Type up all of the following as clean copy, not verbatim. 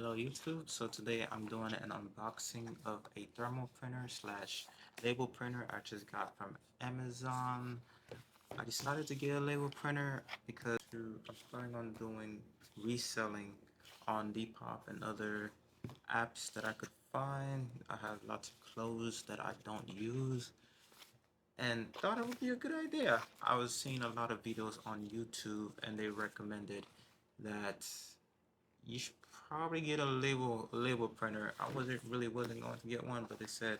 Hello YouTube. So today I'm doing an unboxing of a thermal printer slash label printer I just got from Amazon. I decided to get a label printer because I'm planning on doing reselling on Depop and other apps that I could find. I have lots of clothes that I don't use and thought it would be a good idea. I was seeing a lot of videos on YouTube and they recommended that you should probably get a label printer. I wasn't going to get one, but they said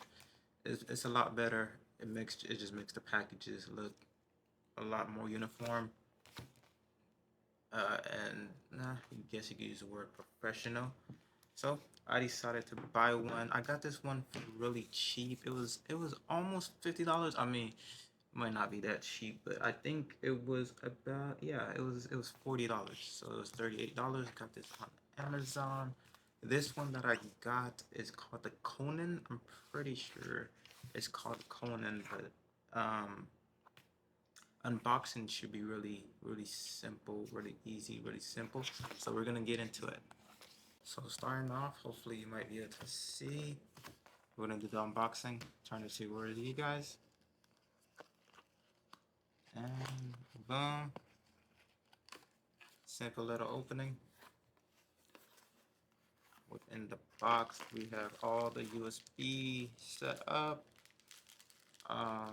it's a lot better. It just makes the packages look a lot more uniform. And I guess you could use the word professional. So I decided to buy one. I got this one for really cheap. It was almost $50. I mean, it might not be that cheap, but I think it was about, yeah, it was $40. So it was $38. Got this on Amazon. This one that I got is called the KHOAN. I'm pretty sure it's called KHOAN, but unboxing should be really simple, really easy, really simple. So we're gonna get into it. So starting off, hopefully you might be able to see. We're gonna do the unboxing, trying to see where are you guys. And boom. Simple little opening. Within the box, we have all the USB set up. I'm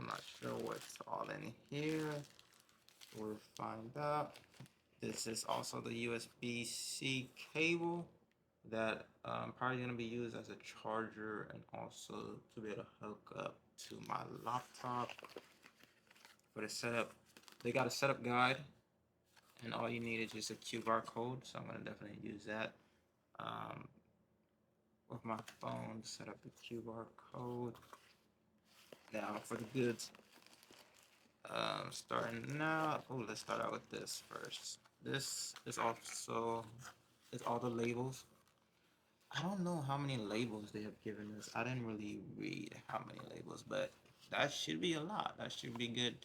not sure what's all in here. We'll find out. This is also the USB-C cable that probably going to be used as a charger and also to be able to hook up to my laptop for the setup. They got a setup guide, and all you need is just a QR code, so I'm going to definitely use that with my phone to set up the QR code. Now for the goods, starting now. Oh, let's start out with this first. This is also it's all the labels. I don't know how many labels they have given us. I didn't really read how many labels, but that should be a lot. That should be good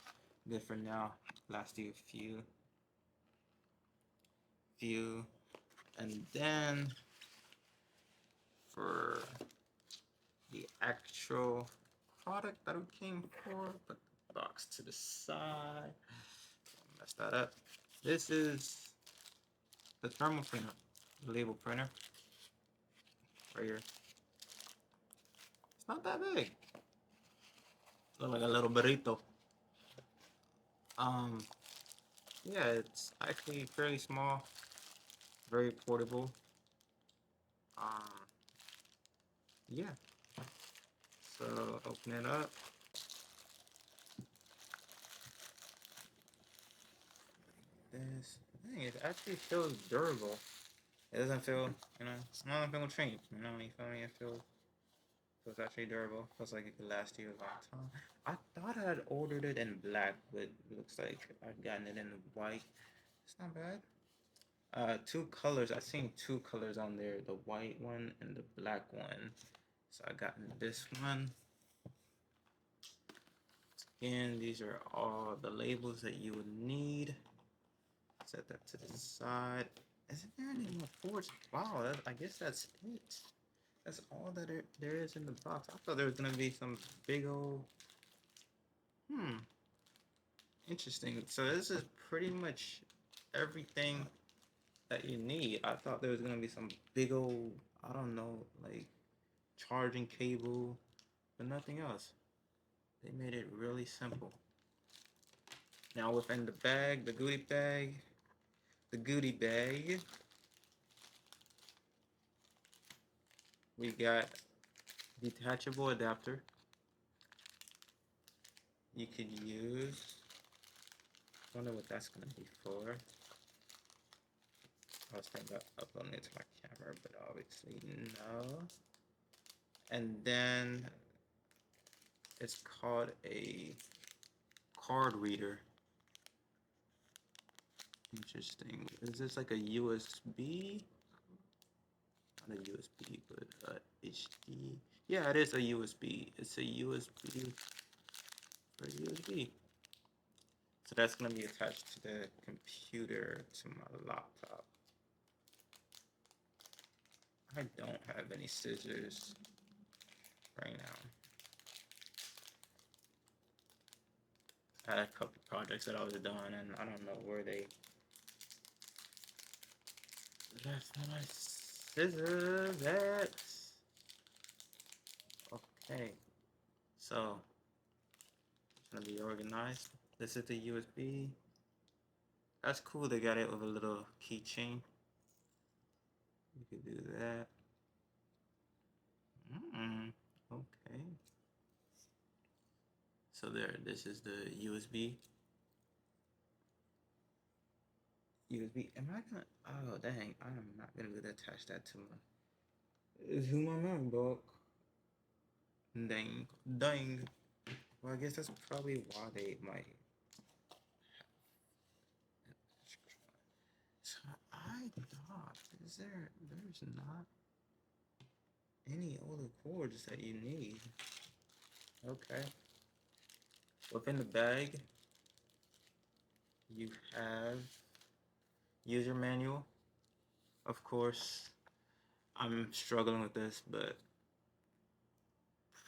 for now. Last you a few, and then for the actual product that we came for, put the box to the side. Mess that up. This is the thermal printer, the label printer, right here. It's not that big. Look like a little burrito. Um, yeah, it's actually fairly small, very portable. Um, yeah. So open it up. This, dang, it actually feels durable. It doesn't feel, it's not feel cheap. You feel me? It feels actually durable. Feels like it could last you a long time. I thought I had ordered it in black, but it looks like I've gotten it in white. It's not bad. Two colors. I've seen two colors on there, the white one and the black one. So I got this one. Again, these are all the labels that you would need. Set that to the side. Isn't there any more ports? Wow, I guess that's it. That's all that there is in the box. I thought there was gonna be some big old. Interesting. So this is pretty much everything that you need. I thought there was gonna be some big old, I don't know, like charging cable, but nothing else. They made it really simple. Now within the bag, the goodie bag, we got detachable adapter. You could use. I don't know what that's gonna be for. I was thinking about uploading it to my camera, but obviously no. And then it's called a card reader. Interesting. Is this like a USB? Not a USB, but HD. Yeah, it is a USB. It's a USB for USB. So that's gonna be attached to the computer to my laptop. I don't have any scissors right now. I had a couple projects that I was doing, and I don't know where they left my scissors at. Okay, so it's gonna be organized. This is the USB. That's cool. They got it with a little keychain. You could do that. Okay. So there, this is the USB. USB. Am I gonna? Oh dang! I'm not gonna be able to attach that to my MacBook. Dang, dang. Well, I guess that's probably why they might. So I thought, there's not any other cords that you need. Okay. Within the bag, you have user manual. Of course, I'm struggling with this, but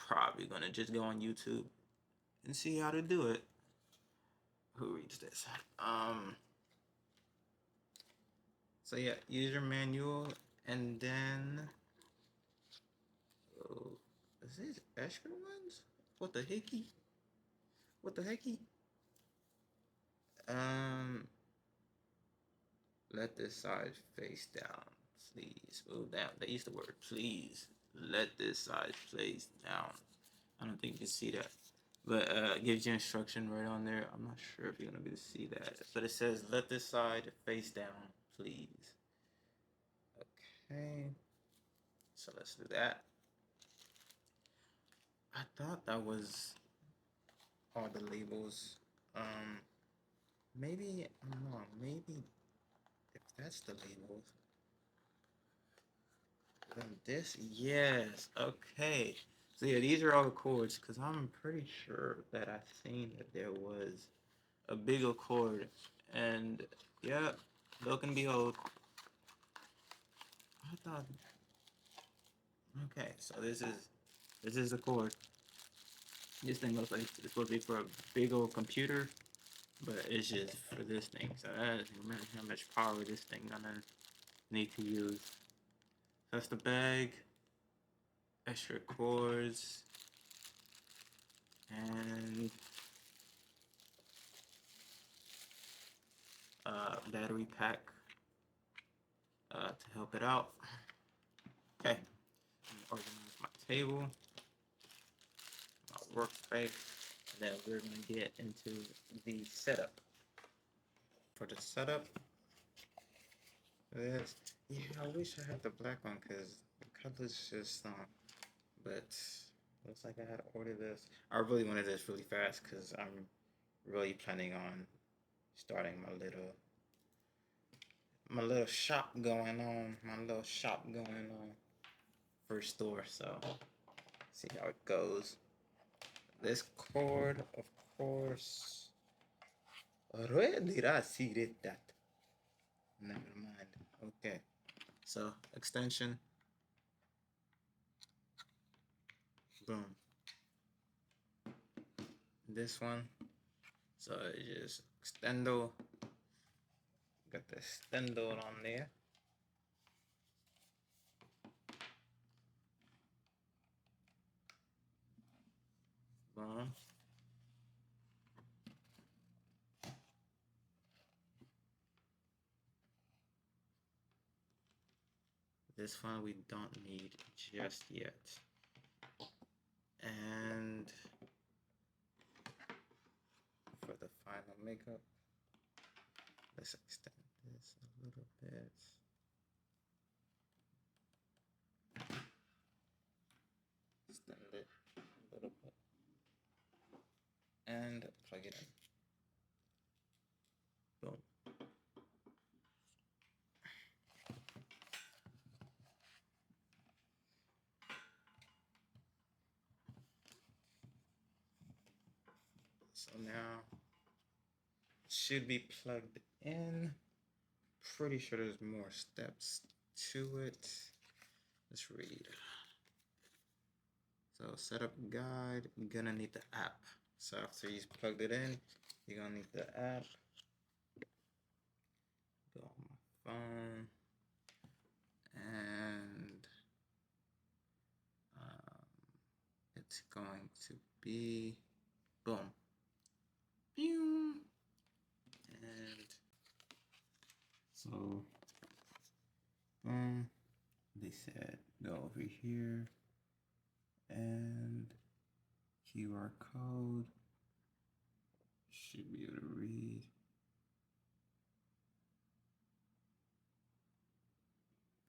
probably gonna just go on YouTube and see how to do it. Who reads this? So yeah, user manual, and then oh, is this extra ones? What the hecky? What the hecky? Um, let this side face down, please. Oh, down. They used the word please. Let this side face down. I don't think you can see that, but it gives you instruction right on there. I'm not sure if you're gonna be able to see that, but it says let this side face down, please. Okay, so let's do that. I thought that was all the labels. Maybe I'm wrong. Maybe if that's the labels, then this, yes, okay. So yeah, these are all the chords because I'm pretty sure that I've seen that there was a bigger chord, and yeah, look and behold, I thought. Okay, so this is the chord. This thing looks like it's supposed to be for a big old computer, but it's just for this thing. So that doesn't matter how much power this thing gonna need to use. That's the bag, extra cords, and battery pack to help it out. Okay, organize my table, my workspace, and then we're gonna get into the setup. For the setup, this, yeah, I wish I had the black one because the colors just but looks like I had to order this. I really wanted this really fast because I'm really planning on starting my little shop going on, for store. So see how it goes. This cord, of course. Where did I see that? Never mind. Okay, so extension. Boom. This one. So it just extendo. Got the extendo on there. Boom. This one we don't need just yet. And for the final makeup, let's extend this a little bit. Extend it a little bit. And plug it in. Boom. So now it should be plugged in. Pretty sure there's more steps to it. Let's read. So setup guide, you're gonna need the app. So after you've plugged it in, you're gonna need the app. Go on my phone, and it's going to be boom, pew, and so boom. They said go over here and QR code. Should be able to read.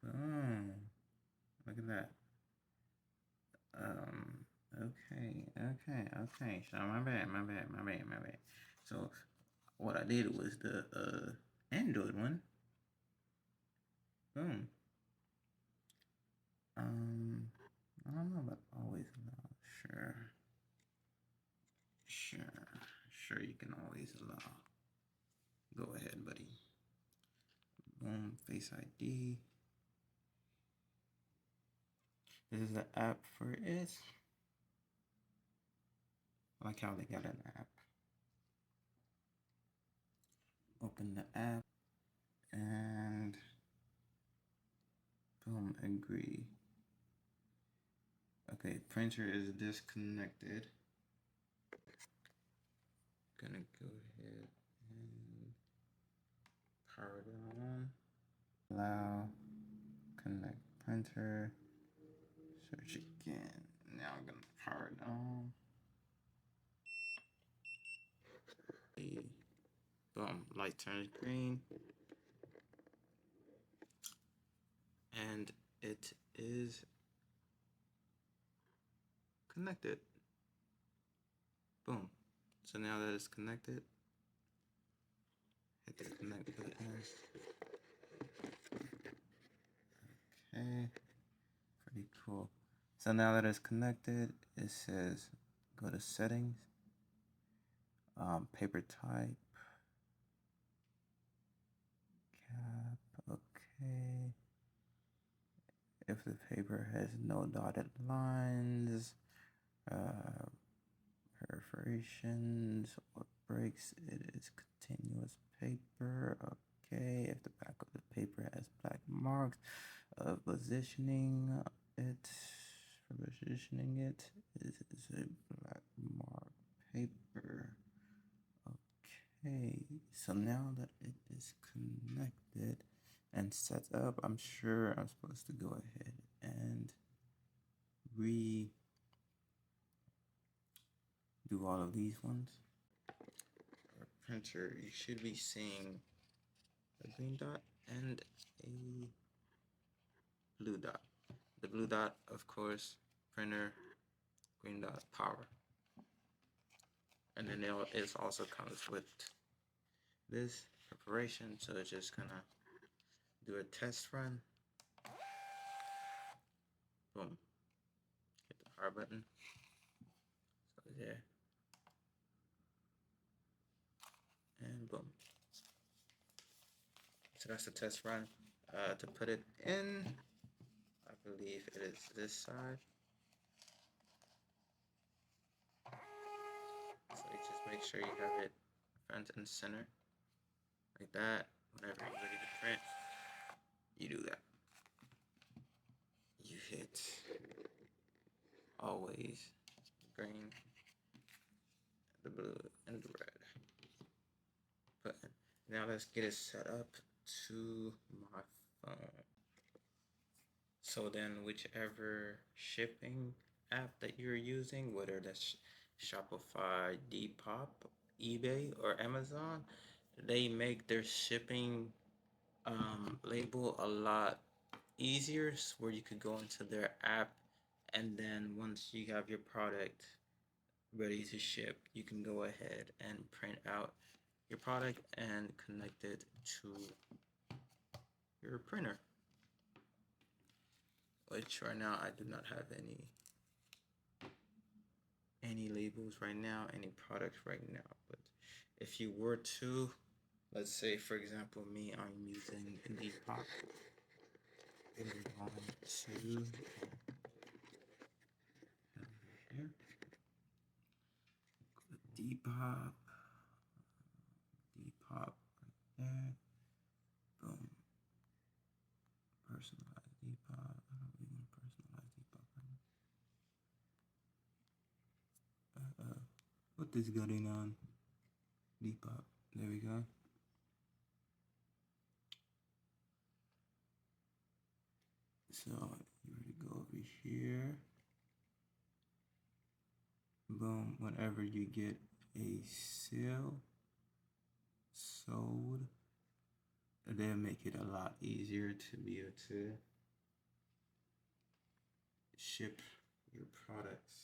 Boom. Look at that. Okay. So my bad. So what I did was the Android one. Boom. I don't know about always allow. Sure you can always allow. Go ahead, buddy. Boom, Face ID. This is the app for it. I like how they got an app. Open the app and boom, agree. Okay, printer is disconnected. Gonna go ahead and power it on. Allow, connect printer, search again. Now I'm gonna power it on. Boom, light turns green. And it is connected. Boom. So now that it's connected, hit the connect button. Okay, pretty cool. So now that it's connected, it says go to settings, paper type, cap, okay. If the paper has no dotted lines, perforations or breaks, it is continuous paper. Okay, if the back of the paper has black marks of positioning it, it is a black mark paper. Okay, so now that it is connected and set up, I'm sure I'm supposed to go ahead and redo all of these ones. Our printer, you should be seeing a green dot and a blue dot. The blue dot, of course, printer, green dot, power. And then it also comes with this preparation, so it's just gonna do a test run. Boom. Hit the power button. So there. And boom. So that's the test run. To put it in, I believe it is this side. So you just make sure you have it front and center. Like that. Whenever you're ready to print, you do that. You hit always green, the blue, and the red button. Now let's get it set up to my phone. So then whichever shipping app that you're using, whether that's Shopify, Depop, eBay, or Amazon, they make their shipping label a lot easier, where you could go into their app, and then once you have your product ready to ship, you can go ahead and print out your product and connect it to your printer, which right now I do not have any labels right now, any products right now. But if you were to, let's say for example me, I'm using Depop, We're going to here. Depop right there. Boom. Personalized depop. I don't really want to personalize depop right now. What is going on? Depop. There we go. So you ready to go over here? Boom. Whenever you get a sale sold, they'll make it a lot easier to be able to ship your products.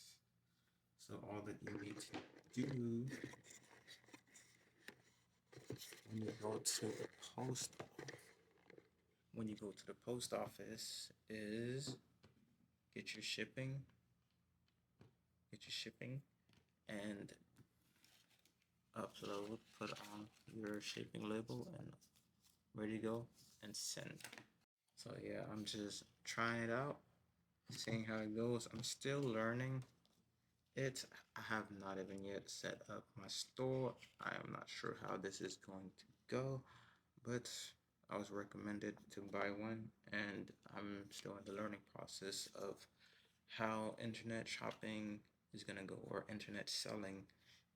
So all that you need to do when you go to the post office is get your shipping and upload, put on your shipping label, and ready to go and send. So yeah, I'm just trying it out, seeing how it goes. I'm still learning it. I have not even yet set up my store. I am not sure how this is going to go, but I was recommended to buy one, and I'm still in the learning process of how internet shopping is going to go, or internet selling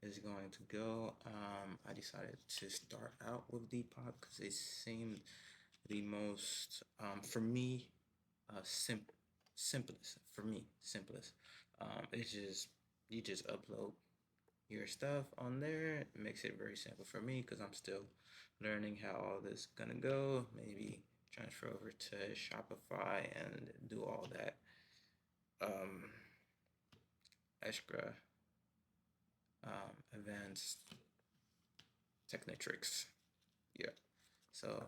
is going to go. I decided to start out with Depop because it seemed the most, for me, simplest. For me, simplest. It's just, you just upload your stuff on there. It makes it very simple for me because I'm still learning how all this is gonna go. Maybe transfer over to Shopify and do all that extra advanced technitricks. Yeah. So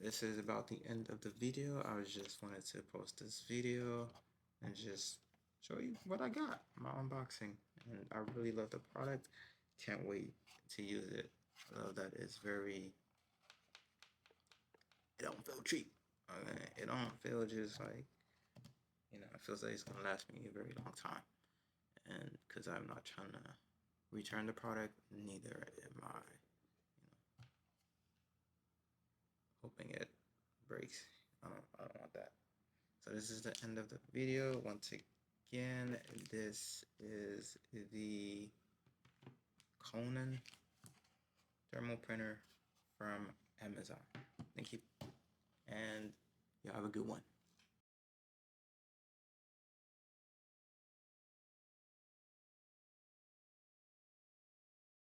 this is about the end of the video. I just wanted to post this video and just show you what I got, my unboxing. And I really love the product. Can't wait to use it. I love that it's very, it don't feel cheap. It don't feel just like, it feels like it's gonna last me a very long time. And because I'm not trying to return the product, neither am I, hoping it breaks. I don't want that. So this is the end of the video. Once again, this is the KHOAN thermal printer from Amazon. Thank you, and you have a good one.